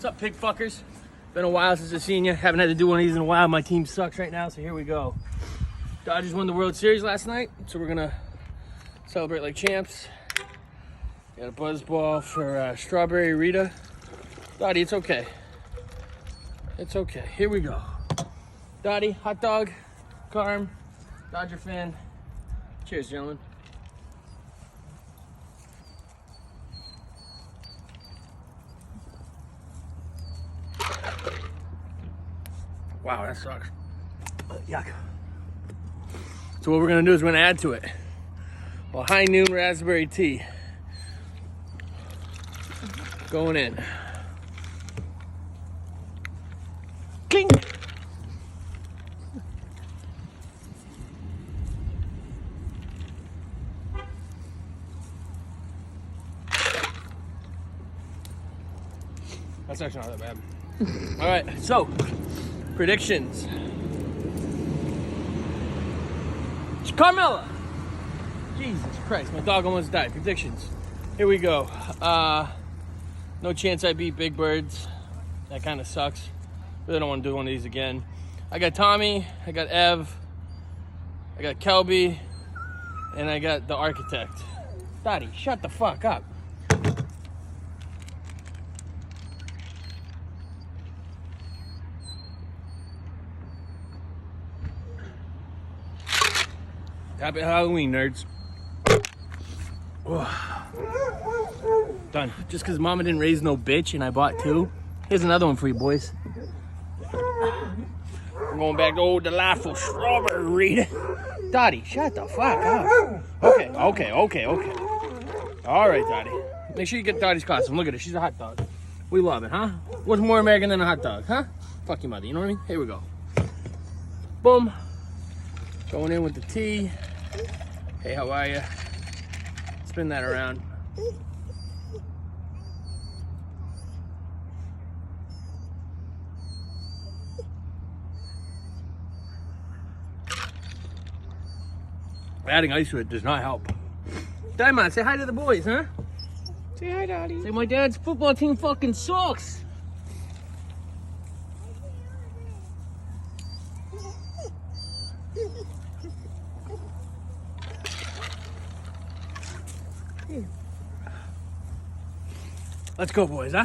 What's up, pig fuckers? Been a while since I've seen you. Haven't had to do one of these in a while. My team sucks right now, so here we go. Dodgers won the World Series last night, so we're gonna celebrate like champs. Got a buzz ball for Strawberry Rita. Dottie, it's okay. It's okay. Here we go. Dottie, hot dog, Carm, Dodger fan. Cheers, gentlemen. Wow, that sucks. Yuck. So what we're gonna do is we're gonna add to it a high noon raspberry tea. Going in. Cling. That's actually not that bad. All right, so predictions. Carmella. Jesus Christ, my dog almost died. Predictions. Here we go. No chance I beat Big Birds. That kind of sucks. Really don't want to do one of these again. I got Tommy, I got Ev, I got Kelby, and I got the architect. Dottie, shut the fuck up. Happy Halloween, nerds. Done. Just because mama didn't raise no bitch and I bought two. Here's another one for you boys. I'm going back to old delightful Strawberry Rita. Dottie, shut the fuck up. Okay. All right, Dottie. Make sure you get Dottie's costume. Look at her. She's a hot dog. We love it, huh? What's more American than a hot dog, huh? Fuck your mother, you know what I mean? Here we go. Boom. Going in with the tea. Hey, how are you? Spin that around. Adding ice to it does not help. Diamond, say hi to the boys, huh? Say hi, Daddy. Say my dad's football team fucking sucks. Let's go, boys, huh?